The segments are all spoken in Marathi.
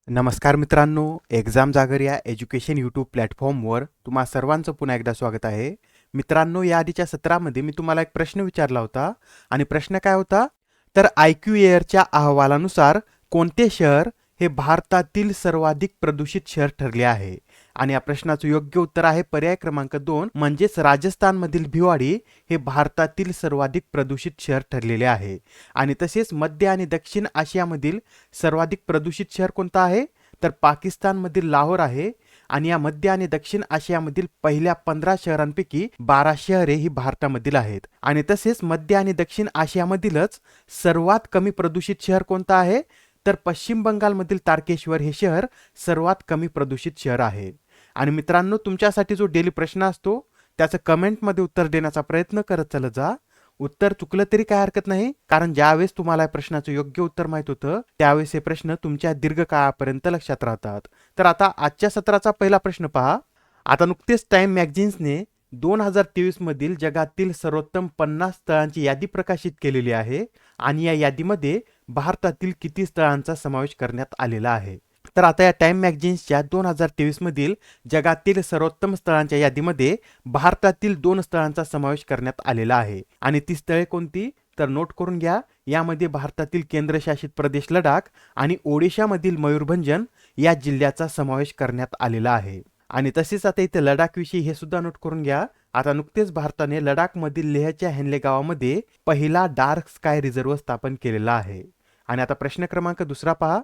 नमस्कार मित्रांनो, एक्झाम जागर या एज्युकेशन यूट्यूब प्लॅटफॉर्मवर तुम्हा सर्वांचं पुन्हा एकदा स्वागत आहे. मित्रांनो, या आधीच्या सत्रामध्ये मी तुम्हाला एक प्रश्न विचारला होता आणि प्रश्न काय होता? तर IQ एअरच्या अहवालानुसार कोणते शहर हे भारतातील सर्वाधिक प्रदूषित शहर ठरले आहे? आणि या प्रश्नाचं योग्य उत्तर आहे पर्याय क्रमांक 2 म्हणजेच राजस्थानमधील भिवाडी हे भारतातील सर्वाधिक प्रदूषित शहर ठरलेले आहे. आणि तसेच मध्य आणि दक्षिण आशियामधील सर्वाधिक प्रदूषित शहर कोणतं आहे? तर पाकिस्तानमधील लाहोर आहे. आणि या मध्य आणि दक्षिण आशियामधील पहिल्या 15 शहरांपैकी 12 शहरे ही भारतामधील आहेत. आणि तसेच मध्य आणि दक्षिण आशियामधीलच सर्वात कमी प्रदूषित शहर कोणतं आहे? तर पश्चिम बंगालमधील तारकेश्वर हे शहर सर्वात कमी प्रदूषित शहर आहे. आणि मित्रांनो, तुमच्यासाठी जो डेली प्रश्न असतो त्याचं कमेंटमध्ये उत्तर देण्याचा प्रयत्न करत चला जा. उत्तर चुकलं तरी काय हरकत नाही, कारण ज्यावेळेस तुम्हाला या प्रश्नाचं योग्य उत्तर माहित होतं त्यावेळेस हे प्रश्न तुमच्या दीर्घकाळापर्यंत लक्षात राहतात. तर आता आजच्या सत्राचा पहिला प्रश्न पहा. आता नुकतेच टाइम मॅगझिन्सने 2023 मधील जगातील सर्वोत्तम 50 स्थळांची यादी प्रकाशित केलेली आहे आणि या यादीमध्ये भारतातील किती स्थळांचा समावेश करण्यात आलेला आहे? तर आता या टाइम मॅगझिन्सच्या 2023 मधील जगातील सर्वोत्तम स्थळांच्या यादीमध्ये भारतातील 2 स्थळांचा समावेश करण्यात आलेला आहे. आणि ती स्थळे कोणती? तर नोट करून घ्या. यामध्ये भारतातील केंद्रशासित प्रदेश लडाख आणि ओडिशामधील मयूरभंजन या जिल्ह्याचा समावेश करण्यात आलेला आहे. आणि तसेच आता इथे लडाख विषयी हे सुद्धा नोट करून घ्या. आता नुकतेच भारताने लडाखमधील लेहच्या हेनले गावामध्ये पहिला डार्क स्काय रिझर्व स्थापन केलेला आहे. आणि आता प्रश्न क्रमांक दुसरा पहा.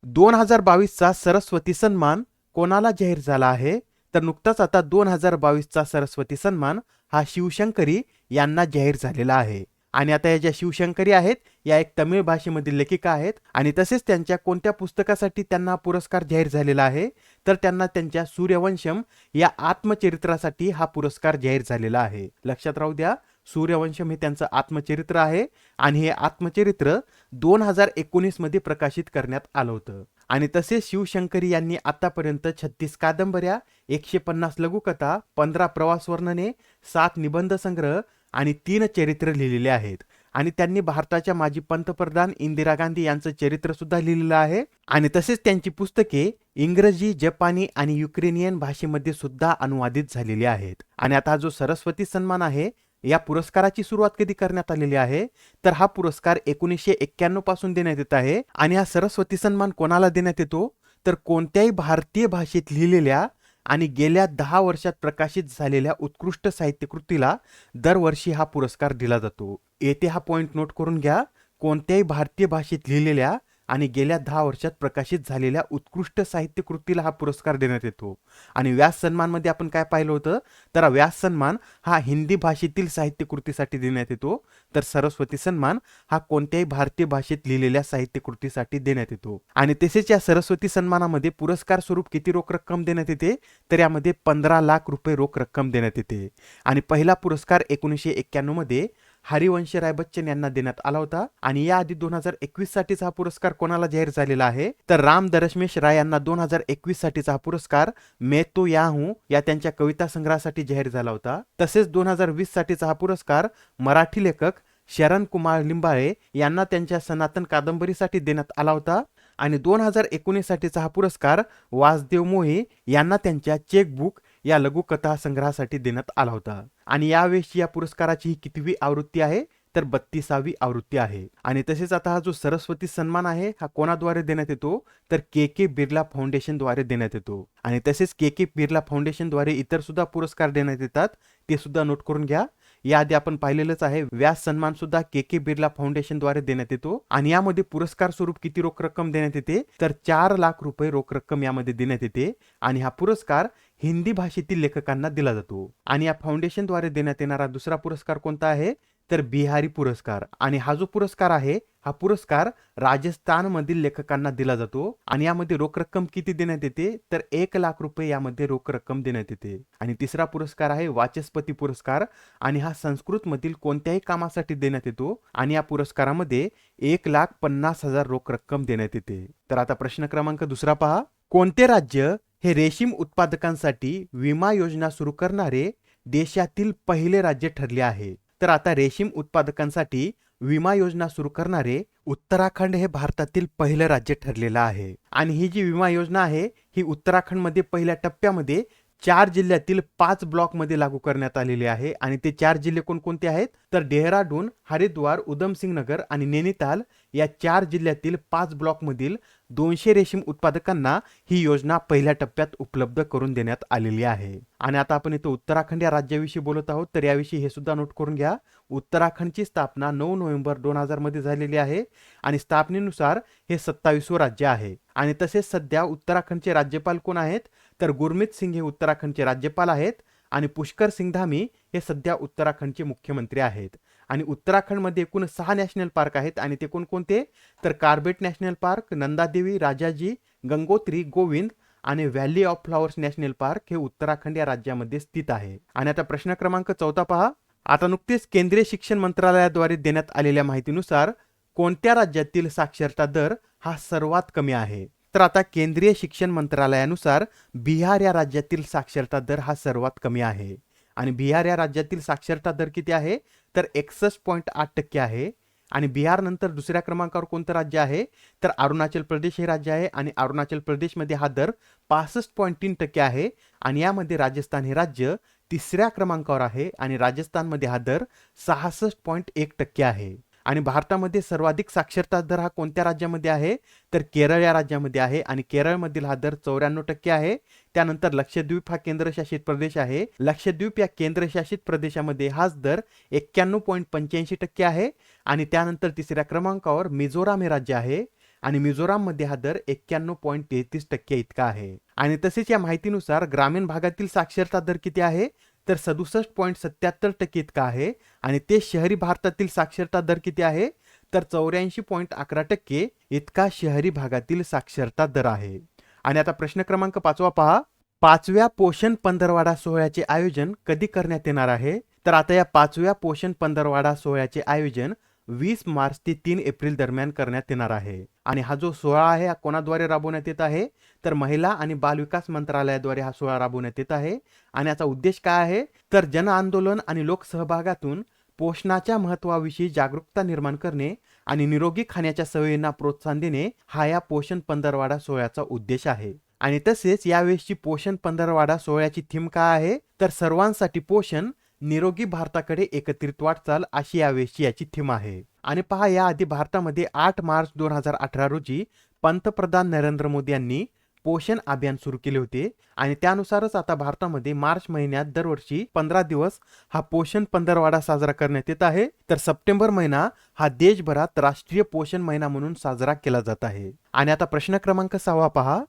2022चा सरस्वती सन्मान कोणाला जाहीर झाला आहे? तर नुकताच आता 2022चा सरस्वती सन्मान हा शिवशंकरी यांना जाहीर झालेला आहे. आणि आता या ज्या शिवशंकरी आहेत या एक तमिळ भाषेमधील लेखिका आहेत. आणि तसेच त्यांच्या कोणत्या पुस्तकासाठी त्यांना पुरस्कार जाहीर झालेला आहे? तर त्यांना त्यांच्या सूर्यवंशम या आत्मचरित्रासाठी हा पुरस्कार जाहीर झालेला आहे. लक्षात राहू द्या, सूर्यवंशम हे त्यांचं आत्मचरित्र आहे आणि हे आत्मचरित्र 2019 मध्ये प्रकाशित करण्यात आलं होतं. आणि तसेच शिवशंकरी यांनी आतापर्यंत 36 कादंबऱ्या, 150 लघुकथा, 15 प्रवास वर्णने, 7 निबंध संग्रह आणि 3 चरित्र लिहिलेले आहेत. आणि त्यांनी भारताच्या माजी पंतप्रधान इंदिरा गांधी यांचं चरित्र सुद्धा लिहिलेलं आहे. आणि तसेच त्यांची पुस्तके इंग्रजी, जपानी आणि युक्रेनियन भाषेमध्ये सुद्धा अनुवादित झालेली आहेत. आणि आता जो सरस्वती सन्मान आहे या पुरस्काराची सुरुवात कधी करण्यात आलेली आहे? तर हा पुरस्कार 1991 पासून देण्यात येत आहे. आणि हा सरस्वती सन्मान कोणाला देण्यात येतो? तर कोणत्याही भारतीय भाषेत लिहिलेल्या आणि गेल्या 10 वर्षात प्रकाशित झालेल्या उत्कृष्ट साहित्यकृतीला दरवर्षी हा पुरस्कार दिला जातो. येथे हा पॉइंट नोट करून घ्या. कोणत्याही भारतीय भाषेत लिहिलेल्या आणि गेल्या 10 वर्षात प्रकाशित झालेल्या उत्कृष्ट साहित्यकृतीला हा पुरस्कार देण्यात येतो. आणि व्यास सन्मानमध्ये आपण काय पाहिलं होतं? तर व्यास सन्मान हा हिंदी भाषेतील साहित्यकृतीसाठी देण्यात येतो, तर सरस्वती सन्मान हा कोणत्याही भारतीय भाषेत लिहिलेल्या साहित्यकृतीसाठी देण्यात येतो. आणि तसेच या सरस्वती सन्मानामध्ये पुरस्कार स्वरूप किती रोख रक्कम देण्यात येते? तर यामध्ये 15 लाख रुपये रोख रक्कम देण्यात येते. आणि पहिला पुरस्कार 1991 मध्ये हरिवंशराय बच्चन यांना देण्यात आला होता. आणि याआधी 2021 साठीचा हा पुरस्कार कोणाला जाहीर झालेला आहे? तर राम दशमेश राय यांना 2021 साठीचा हा पुरस्कार मैं तो यहाँ हूं या त्यांच्या कविता संग्रहासाठी जाहीर झाला होता. तसेच 2020 साठीचा हा पुरस्कार मराठी लेखक शरण कुमार लिंबाळे यांना त्यांच्या सनातन कादंबरीसाठी देण्यात आला होता. आणि 2019 साठीचा हा पुरस्कार वासदेव मोहे यांना त्यांच्या चेकबुक या लघुकथा संग्रहासाठी देण्यात आला होता. आणि यावेळी या पुरस्काराची ही कितवी आवृत्ती आहे? तर 32वी आवृत्ती आहे. आणि तसेच आता हा जो सरस्वती सन्मान आहे हा कोणाद्वारे देण्यात येतो? तर के बिर्ला फाउंडेशनद्वारे देण्यात येतो. आणि तसेच के बिर्ला फाउंडेशनद्वारे इतर सुद्धा पुरस्कार देण्यात येतात, ते सुद्धा नोट करून घ्या. याआधी आपण पाहिलेलंच आहे, व्यास सन्मान सुद्धा के बिर्ला फाउंडेशनद्वारे देण्यात येतो. आणि यामध्ये पुरस्कार स्वरूप किती रोख रक्कम देण्यात येते? तर 4 लाख रुपये रोख रक्कम यामध्ये देण्यात येते. आणि हा पुरस्कार हिंदी भाषेतील लेखकांना दिला जातो. आणि या फाउंडेशनद्वारे देण्यात येणारा दुसरा पुरस्कार कोणता आहे? तर बिहारी पुरस्कार. आणि हा जो पुरस्कार आहे हा पुरस्कार राजस्थानमधील लेखकांना दिला जातो. आणि यामध्ये रोख रक्कम किती देण्यात येते? तर 1 लाख रुपये यामध्ये रोख रक्कम देण्यात येते. आणि तिसरा पुरस्कार आहे वाचस्पती पुरस्कार. आणि हा संस्कृत मधील कोणत्याही कामासाठी देण्यात येतो. आणि या पुरस्कारामध्ये 1,50,000 रोख रक्कम देण्यात येते. तर आता प्रश्न क्रमांक दुसरा पहा. कोणते राज्य हे रेशीम उत्पादकांसाठी विमा योजना सुरू करणारे देशातील पहिले राज्य ठरले आहे? तर आता रेशीम उत्पादकांसाठी विमा योजना सुरू करणारे उत्तराखंड हे भारतातील पहिलं राज्य ठरलेलं आहे. आणि ही जी विमा योजना आहे ही उत्तराखंडमध्ये पहिल्या टप्प्यामध्ये 4 जिल्ह्यातील 5 ब्लॉकमध्ये लागू करण्यात आलेली आहे. आणि ते 4 जिल्हे कोणकोणते आहेत तर डेहराडून, हरिद्वार, उधमसिंग नगर आणि नैनिताल या 4 जिल्ह्यातील 5 ब्लॉकमधील 200 रेशीम उत्पादकांना ही योजना पहिल्या टप्प्यात उपलब्ध करून देण्यात आलेली आहे. आणि आता आपण इथं उत्तराखंड या राज्याविषयी बोलत आहोत, तर याविषयी हे सुद्धा नोट करून घ्या. उत्तराखंडची स्थापना 9 नोव्हेंबर 2000 मध्ये झालेली आहे आणि स्थापनेनुसार हे 27वं राज्य आहे. आणि तसेच सध्या उत्तराखंडचे राज्यपाल कोण आहेत तर गुरमीत सिंग हे उत्तराखंडचे राज्यपाल आहेत आणि पुष्कर सिंग धामी हे सध्या उत्तराखंडचे मुख्यमंत्री आहेत. आणि उत्तराखंडमध्ये एकूण 6 नॅशनल पार्क आहेत आणि ते कोणकोणते तर Corbett national park, Nandadevi, Rajaji, Gangotri, Govind आणि valley of flowers national park हे उत्तराखंड या राज्यामध्ये स्थित आहे. आणि आता प्रश्न क्रमांक 14 पहा. आता नुकतेच केंद्रीय शिक्षण मंत्रालयाद्वारे देण्यात आलेल्या माहितीनुसार कोणत्या राज्यातील साक्षरता दर हा सर्वात कमी आहे तर आता केंद्रीय शिक्षण मंत्रालयानुसार बिहार या राज्यातील साक्षरता दर हा सर्वात कमी आहे. आणि बिहार या राज्यातील साक्षरता दर किती आहे तर 61.8% आहे. आणि बिहार नंतर दुसऱ्या क्रमांकावर कोणतं राज्य आहे तर अरुणाचल प्रदेश हे राज्य आहे आणि अरुणाचल प्रदेशमध्ये हा दर 65.3% आहे. आणि यामध्ये राजस्थान हे राज्य तिसऱ्या क्रमांकावर आहे आणि राजस्थानमध्ये हा दर 66.1% आहे. आणि भारतामध्ये सर्वाधिक साक्षरता दर हा कोणत्या राज्यामध्ये आहे तर केरळ या राज्यामध्ये आहे आणि केरळमधील हा दर 94% आहे. त्यानंतर लक्षद्वीप हा केंद्रशासित प्रदेश आहे. लक्षद्वीप या केंद्रशासित प्रदेशामध्ये हाच दर 91.85% आहे. आणि त्यानंतर तिसऱ्या क्रमांकावर मिझोराम हे राज्य आहे आणि मिझोराममध्ये हा दर 91.33% इतका आहे. आणि तसेच या माहितीनुसार ग्रामीण भागातील साक्षरता दर किती आहे तर 67.77% इतका आहे. आणि ते शहरी भारतातील साक्षरता दर किती आहे तर 84.11% इतका शहरी भागातील साक्षरता दर आहे. आणि आता प्रश्न क्रमांक 5 पहा. 5व्या पोषण पंधरवाडा सोहळ्याचे आयोजन कधी करण्यात येणार आहे तर आता या 5व्या पोषण पंधरवाडा सोहळ्याचे आयोजन 20 मार्च ते 3 एप्रिल दरम्यान करण्यात येणार आहे. आणि हा जो सोहळा आहे हा कोणाद्वारे राबवण्यात येत आहे तर महिला आणि बालविकास मंत्रालयाद्वारे हा सोहळा राबवण्यात येत आहे. आणि याचा उद्देश काय आहे तर जन आंदोलन आणि लोकसहभागातून पोषणाच्या महत्त्वाविषयी जागरूकता निर्माण करणे आणि निरोगी खाण्याच्या सवयींना प्रोत्साहन देणे हा या पोषण पंधरवाडा सोहळ्याचा उद्देश आहे. आणि तसेच यावेळेसची पोषण पंधरवाडा सोहळ्याची थीम काय आहे तर सर्वांसाठी पोषण, निरोगी भारताकडे एकत्रित वाटचाल अशी यावेळेसची याची थीम आहे. आणि पहा, याआधी भारतामध्ये 8 मार्च 2018 रोजी पंतप्रधान नरेंद्र मोदी यांनी पोषण अभियान सुरू केले होते आणि त्यानुसारच आता भारतामध्ये मार्च महिन्यात दरवर्षी 15 दिवस हा पोषण पंधरवाडा साजरा करण्यात येत आहे. तर सप्टेंबर महिना हा देशभरात राष्ट्रीय पोषण महिना म्हणून साजरा केला जात आहे. आणि आता प्रश्न क्रमांक 6 पहा.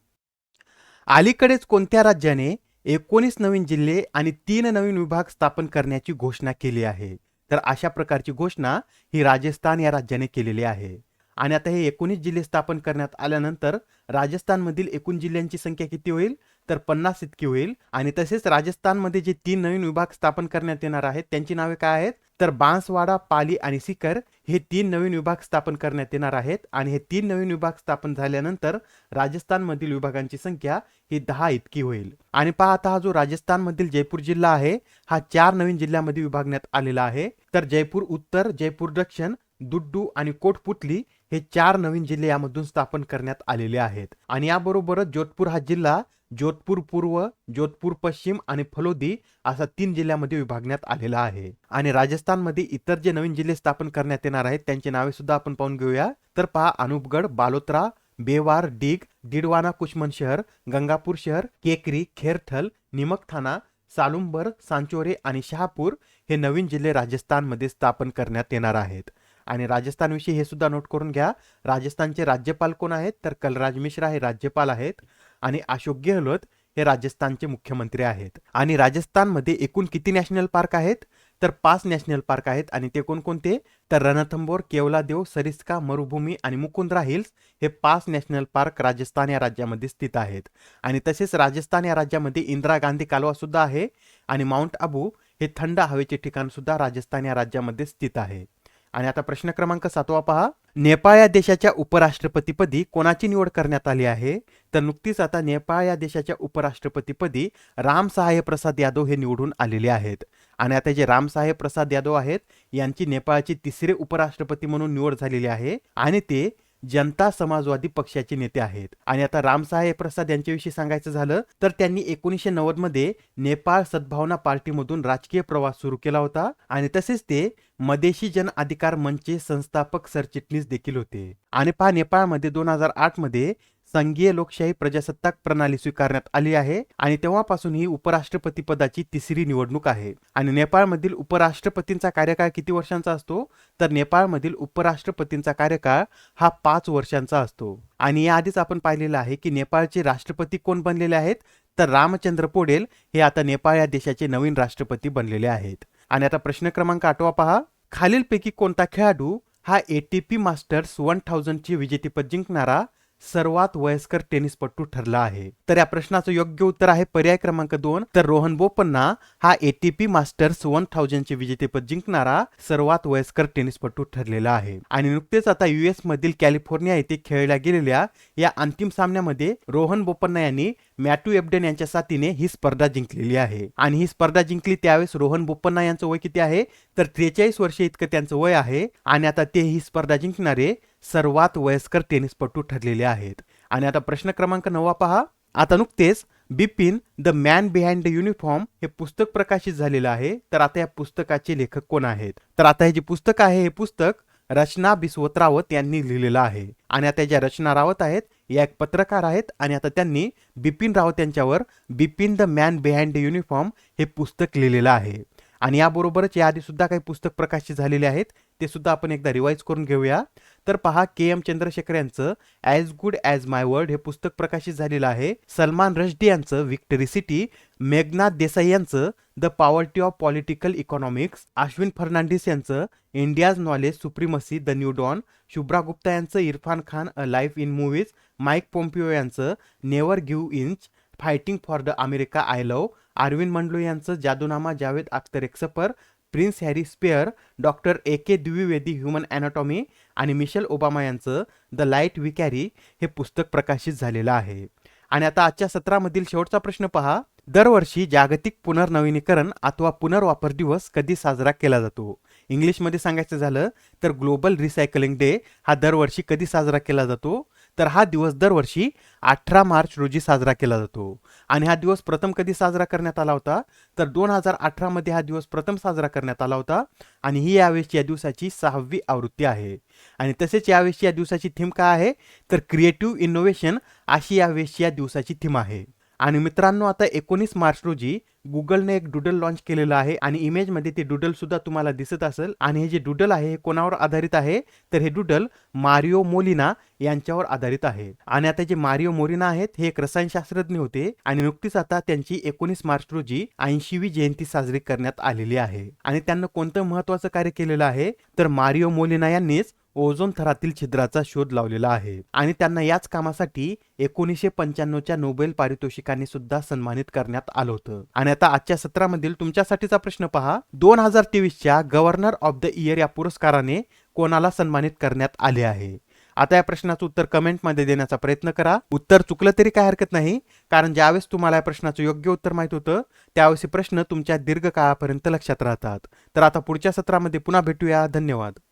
अलीकडेच कोणत्या राज्याने 19 नवीन जिल्हे आणि 3 नवीन विभाग स्थापन करण्याची घोषणा केली आहे तर अशा प्रकारची घोषणा ही राजस्थान या राज्याने केलेली आहे. आणि आता हे 19 जिल्हे स्थापन करण्यात आल्यानंतर राजस्थानमधील एकूण जिल्ह्यांची संख्या किती होईल तर 50 इतकी होईल. आणि तसेच राजस्थानमध्ये जे 3 नवीन विभाग स्थापन करण्यात येणार आहेत त्यांची नावे काय आहेत तर बांसवाडा, पाली आणि सीकर हे 3 नवीन विभाग स्थापन करण्यात येणार आहेत. आणि हे 3 नवीन विभाग स्थापन झाल्यानंतर राजस्थानमधील विभागांची संख्या ही 10 इतकी होईल. आणि पहा, आता हा जो राजस्थानमधील जयपूर जिल्हा आहे हा 4 नवीन जिल्ह्यामध्ये विभागण्यात आलेला आहे. तर जयपूर उत्तर, जयपूर दक्षिण, दुड्डू आणि कोटपुतली हे 4 नवीन जिल्हे यामधून स्थापन करण्यात आलेले आहेत. आणि याबरोबरच जोधपूर हा जिल्हा जोधपूर पूर्व, जोधपूर पश्चिम आणि फलोदी असा 3 जिल्ह्यामध्ये विभागण्यात आलेला आहे. आणि राजस्थानमध्ये इतर जे नवीन जिल्हे स्थापन करण्यात येणार आहेत त्यांची नावे सुद्धा आपण पाहून घेऊया. तर पहा, अनूपगड, बालोतरा, बेवार, डीग, डिडवाना, कुशमन शहर, गंगापूर शहर, केकरी, खेरथल, निमकथाना, सालुंबर, सांचोरे आणि शहापूर हे नवीन जिल्हे राजस्थानमध्ये स्थापन करण्यात येणार आहेत. आणि राजस्थानविषयी हे सुद्धा नोट करून घ्या. राजस्थानचे राज्यपाल कोण आहेत तर कलराज मिश्रा हे राज्यपाल आहेत आणि अशोक गेहलोत हे राजस्थानचे मुख्यमंत्री आहेत. आणि राजस्थानमध्ये एकूण किती नॅशनल पार्क आहेत तर 5 नॅशनल पार्क आहेत. आणि ते कोणकोणते तर रणथंबोर, केवलादेव, सरिस्का, मरुभूमी आणि मुकुंद्रा हिल्स हे 5 नॅशनल पार्क राजस्थान या राज्यामध्ये स्थित आहेत. आणि तसेच राजस्थान या राज्यामध्ये इंदिरा गांधी कालवा सुद्धा आहे आणि माउंट आबू हे थंड हवेचे ठिकाण सुद्धा राजस्थान या राज्यामध्ये स्थित आहे. आणि आता प्रश्न क्रमांक 7 पहा. नेपाळ या देशाच्या उपराष्ट्रपतीपदी कोणाची निवड करण्यात आली आहे तर नुकतीच आता नेपाळ या देशाच्या उपराष्ट्रपतीपदी राम सहाय प्रसाद यादव हे निवडून आलेले आहेत. आणि आता जे रामसाहेब प्रसाद यादव आहेत यांची नेपाळचे तिसरे उपराष्ट्रपती म्हणून निवड झालेली आहे आणि ते जनता समाजवादी पक्षाचे नेते आहेत. आणि आता रामसाहेब प्रसाद यांच्याविषयी सांगायचं झालं तर त्यांनी 1990 मध्ये नेपाळ सद्भावना पार्टीमधून राजकीय प्रवास सुरू केला होता आणि तसेच ते मदेशी जन अधिकार मंचचे संस्थापक सरचिटणीस देखील होते. आणि पहा नेपाळमध्ये 2008 मध्ये संघीय लोकशाही प्रजासत्ताक प्रणाली स्वीकारण्यात आली आहे आणि तेव्हापासून ही उपराष्ट्रपती पदाची तिसरी निवडणूक आहे. आणि नेपाळमधील उपराष्ट्रपतींचा कार्यकाळ किती वर्षांचा असतो तर नेपाळमधील उपराष्ट्रपतींचा कार्यकाळ हा 5 वर्षांचा असतो. आणि याआधीच आपण पाहिलेलं आहे की नेपाळचे राष्ट्रपती कोण बनलेले आहेत तर रामचंद्र पौडेल हे आता नेपाळ या देशाचे नवीन राष्ट्रपती बनलेले आहेत. आणि आता प्रश्न क्रमांक 8 पहा, खालीलपैकी कोणता खेळाडू हा ATP मास्टर्स 1000 चे विजेतेपद जिंकणारा सर्वात वयस्कर टेनिसपटू ठरला आहे? तर या प्रश्नाचं योग्य उत्तर आहे पर्याय क्रमांक 2 तर रोहन बोपन्ना हा ATP मास्टर्स 1000 चे विजेतेपद जिंकणारा सर्वात वयस्कर टेनिसपटू ठरलेला आहे. आणि नुकतेच आता US मधील कॅलिफोर्निया येथे खेळल्या गेलेल्या या अंतिम सामन्यामध्ये रोहन बोपन्ना यांनी मॅट्यू एबडन यांच्या साथीने ही स्पर्धा जिंकलेली आहे. आणि ही स्पर्धा जिंकली त्यावेळेस रोहन बोपन्ना यांचं वय किती आहे तर 43 वर्षे इतकं त्यांचं वय आहे. आणि आता ते ही स्पर्धा जिंकणारे सर्वात वयस्कर टेनिसपटू ठरलेले आहेत. आणि आता प्रश्न क्रमांक 9 पहा, आता नुकतेच Bipin the man behind the uniform हे पुस्तक प्रकाशित झालेलं आहे. तर आता या पुस्तकाचे लेखक कोण आहेत? तर आता हे जे पुस्तक आहे हे पुस्तक रचना बिस्वत रावत यांनी लिहिलेलं आहे. आणि आता ज्या रचना रावत आहेत या एक पत्रकार आहेत आणि आता त्यांनी बिपिन रावत यांच्यावर Bipin the man behind the uniform हे पुस्तक लिहिलेलं आहे. आणि याबरोबरच याआधी सुद्धा काही पुस्तक प्रकाशित झालेले आहेत ते सुद्धा आपण एकदा रिवाइज करून घेऊया. तर पहा, KM चंद्रशेखर यांचं ॲज गुड ॲज माय वर्ड हे पुस्तक प्रकाशित झालेलं आहे. सलमान रश्दी यांचं विक्टरी सिटी, मेघनाथ देसाई यांचं the poverty of political economics, Ashwin Fernandes यांचं India's knowledge supremacy the new dawn, Shubhra Gupta यांचं Irrfan Khan a life in movies, Mike Pompeo यांचं never give inch fighting for the America I love, Arvind Mandloi यांचं जादूनामा जावेद अख्तर एक सफर, prince Harry spare, doctor AK Dwivedi human anatomy आणि मिशेल ओबामा यांचं द लाईट वी कॅरी हे पुस्तक प्रकाशित झालेलं आहे. आणि आता आजच्या सत्रामधील शेवटचा प्रश्न पहा, दरवर्षी जागतिक पुनर्नवीनीकरण अथवा पुनर्वापर दिवस कधी साजरा केला जातो? इंग्लिशमध्ये सांगायचं झालं तर ग्लोबल रिसायकलिंग डे हा दरवर्षी कधी साजरा केला जातो? तर हा दिवस दरवर्षी 18 मार्च रोजी साजरा केला जातो. आणि हा दिवस प्रथम कधी साजरा करण्यात आला होता तर 2018 मध्ये हा दिवस प्रथम साजरा करण्यात आला होता. आणि ही यावेळेची या दिवसाची 6वी आवृत्ती आहे. आणि तसेच यावेळेची या दिवसाची थीम काय आहे तर क्रिएटिव्ह इनोव्हेशन अशी यावेळेची या दिवसाची थीम आहे. आणि मित्रांनो, आता 19 मार्च रोजी गुगलने एक डुडल लॉन्च केलेलं आहे आणि इमेजमध्ये ते डुडल सुद्धा तुम्हाला दिसत असेल. आणि हे जे डुडल आहे हे कोणावर आधारित आहे तर हे डुडल मारिओ मोलिना यांच्यावर आधारित आहे. आणि आता जे मारिओ मोलिना आहेत हे एक रसायनशास्त्रज्ञ होते आणि नुकतीच आता त्यांची 19 मार्च रोजी 80वी जयंती साजरी करण्यात आलेली आहे. आणि त्यांना कोणतं महत्वाचं कार्य केलेलं आहे तर मारिओ मोलिना यांनीच ओझोन थरातील छिद्राचा शोध लावलेला आहे. आणि त्यांना याच कामासाठी 1995च्या नोबेल पारितोषिकाने सुद्धा सन्मानित करण्यात आलं होतं. आणि आता आजच्या सत्रामधील तुमच्यासाठीचा प्रश्न पहा, 2023च्या गव्हर्नर ऑफ द इयर या पुरस्काराने कोणाला सन्मानित करण्यात आले आहे? आता या प्रश्नाचं उत्तर कमेंटमध्ये देण्याचा प्रयत्न करा. उत्तर चुकलं तरी काय हरकत नाही, कारण ज्यावेळेस तुम्हाला या प्रश्नाचं योग्य उत्तर माहित होतं त्यावेळेस प्रश्न तुमच्या दीर्घकाळापर्यंत लक्षात राहतात. तर आता पुढच्या सत्रामध्ये पुन्हा भेटूया. धन्यवाद.